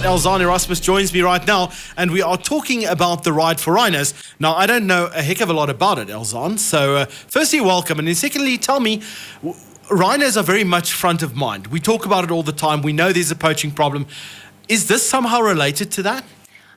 Elzaan Erasmus joins me right now, and we are talking about the ride for Rhinos. Now, I don't know a heck of a lot about it, Elzaan, so firstly, welcome, and then secondly, tell me, rhinos are very much front of mind. We talk about it all the time. We know there's a poaching problem. Is this somehow related to that?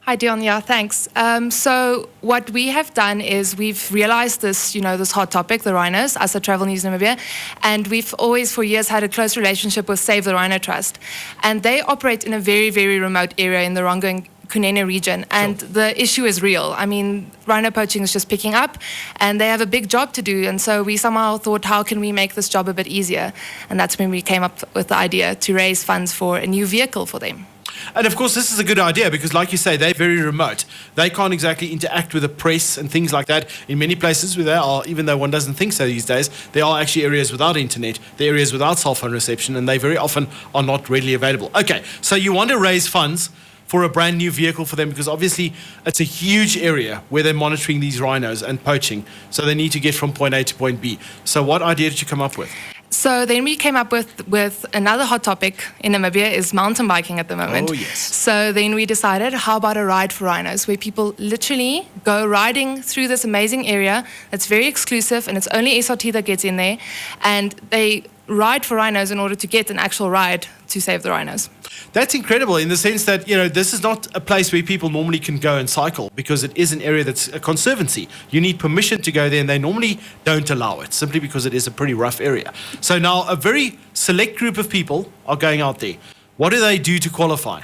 Hi, Dion. Yeah, thanks. So what we have done is we've realized this, this hot topic, the rhinos, us at Travel News Namibia, and we've always for years had a close relationship with Save the Rhino Trust. And they operate in a very, very remote area in the Rongo and Kunene region, and the issue is real. I mean, rhino poaching is just picking up, and they have a big job to do, and so we somehow thought, how can we make this job a bit easier? And that's when we came up with the idea to raise funds for a new vehicle for them. And of course, this is a good idea because, like you say, they're very remote. They can't exactly interact with the press and things like that. In many places where they are, even though one doesn't think so these days, there are actually areas without internet, there are areas without cell phone reception, and they very often are not readily available. Okay, so you want to raise funds for a brand new vehicle for them because obviously it's a huge area where they're monitoring these rhinos and poaching. So they need to get from point A to point B. So what idea did you come up with? So then we came up with another hot topic in Namibia is mountain biking at the moment. Oh, yes. So then we decided, how about a ride for rhinos, where people literally go riding through this amazing area that's very exclusive, and it's only SRT that gets in there, and they ride for rhinos in order to get an actual ride to save the rhinos. That's incredible in the sense that, this is not a place where people normally can go and cycle because it is an area that's a conservancy. You need permission to go there, and they normally don't allow it simply because it is a pretty rough area. So now a very select group of people are going out there. What do they do to qualify?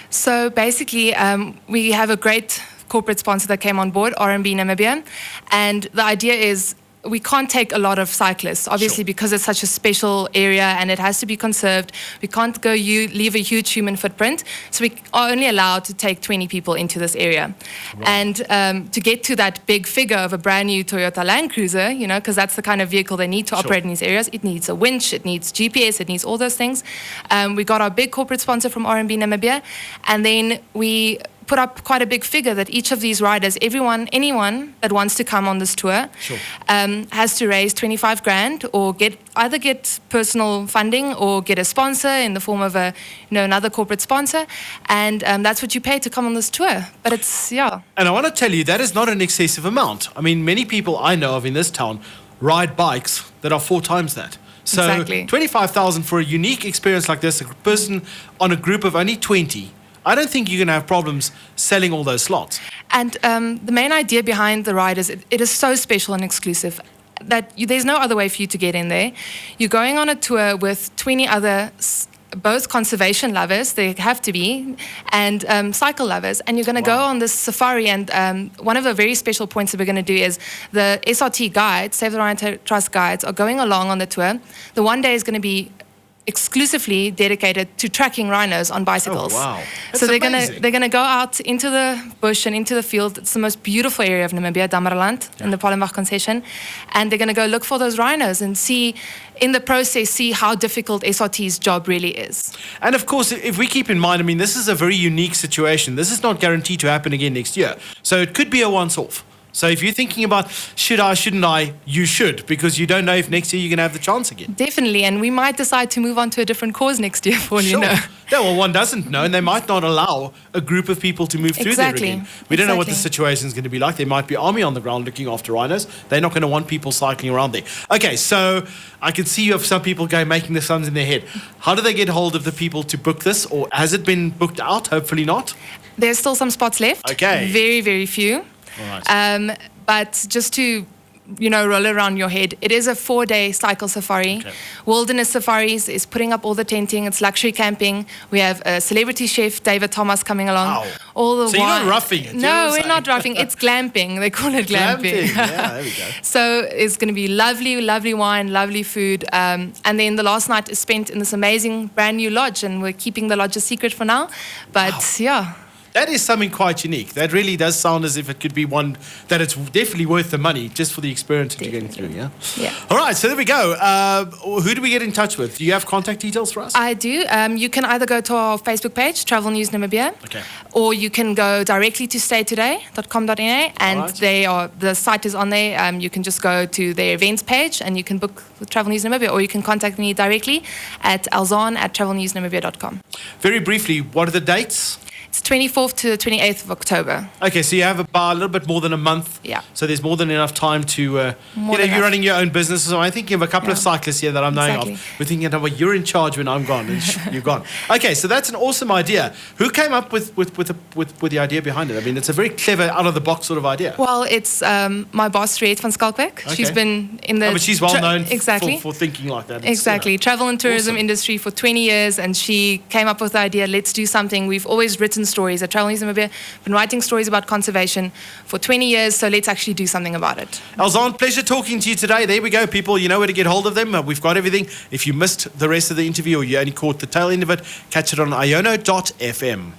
So basically, we have a great corporate sponsor that came on board, R&B Namibia, and the idea is we can't take a lot of cyclists, obviously, because it's such a special area and it has to be conserved. We can't go leave a huge human footprint, so we are only allowed to take 20 people into this area. Wow. And to get to that big figure of a brand new Toyota Land Cruiser, because that's the kind of vehicle they need to operate in these areas, it needs a winch, it needs GPS, it needs all those things. We got our big corporate sponsor from R&B Namibia, and then we put up quite a big figure that each of these riders, anyone that wants to come on this tour, has to raise 25 grand or either get personal funding or get a sponsor in the form of another corporate sponsor, and that's what you pay to come on this tour. But it's, yeah. And I want to tell you, that is not an excessive amount. I mean, many people I know of in this town ride bikes that are 4 times that. So exactly. 25,000 for a unique experience like this, a person on a group of only 20, I don't think you're going to have problems selling all those slots. And the main idea behind the ride is it is so special and exclusive that there's no other way for you to get in there. You're going on a tour with 20 other, both conservation lovers, they have to be, and cycle lovers, and you're going to go on this safari. And one of the very special points that we're going to do is the SRT guides, Save the Rhino Trust guides, are going along on the tour. The one day is going to be exclusively dedicated to tracking rhinos on bicycles. Oh, wow. That's so they're amazing. gonna go out into the bush and into the field. It's the most beautiful area of Namibia, Damaraland, in the Palembang concession, and they're gonna go look for those rhinos and see how difficult SRT's job really is. And of course, if we keep in mind, this is a very unique situation. This is not guaranteed to happen again next year, so it could be a once-off. So if you're thinking about, should I, shouldn't I, you should, because you don't know if next year you're going to have the chance again. Definitely, and we might decide to move on to a different cause next year, for all you know. Yeah, well, one doesn't know, and they might not allow a group of people to move through there again. We don't know what the situation is going to be like. There might be army on the ground looking after rhinos. They're not going to want people cycling around there. Okay, so I can see you have some people making the sums in their head. How do they get hold of the people to book this, or has it been booked out? Hopefully not. There's still some spots left. Okay. Very, very few. All right. But just to, roll around your head, it is a 4-day cycle safari. Okay. Wilderness Safaris is putting up all the tenting. It's luxury camping. We have a celebrity chef, David Thomas, coming along. Wow. So you're not roughing it? No, we're not roughing. It's glamping. They call it glamping. Yeah, there we go. So it's going to be lovely, lovely wine, lovely food. And then the last night is spent in this amazing brand new lodge, and we're keeping the lodge a secret for now. But yeah. That is something quite unique. That really does sound as if it could be one that it's definitely worth the money just for the experience that you're going through, yeah? Yeah. All right, so there we go. Who do we get in touch with? Do you have contact details for us? I do. You can either go to our Facebook page, Travel News Namibia, okay, or you can go directly to staytoday.com.na, and the site is on there. You can just go to their events page and you can book with Travel News Namibia, or you can contact me directly at elzaan@travelnewsnamibia.com. Very briefly, what are the dates? It's 24th to the 28th of October. Okay, so you have about a little bit more than a month. Yeah. So there's more than enough time to, More you're than enough. running your own business. So I'm thinking of a couple of Yeah. cyclists here that I'm knowing Exactly. of. We're thinking, well, you're in charge when I'm gone, and you're gone. Okay, so that's an awesome idea. Who came up with the idea behind it? I mean, it's a very clever, out of the box sort of idea. Well, it's my boss, Riet van Skalkwyk. She's Okay. been in the... But she's well known exactly. for thinking like that. It's, Exactly. Travel and tourism awesome. industry for 20 years, and she came up with the idea, let's do something. We've always written stories at Travel News Namibia, been writing stories about conservation for 20 years, so let's actually do something about it. Alzaan, pleasure talking to you today. There we go, people. You know where to get hold of them. We've got everything. If you missed the rest of the interview or you only caught the tail end of it, catch it on iono.fm.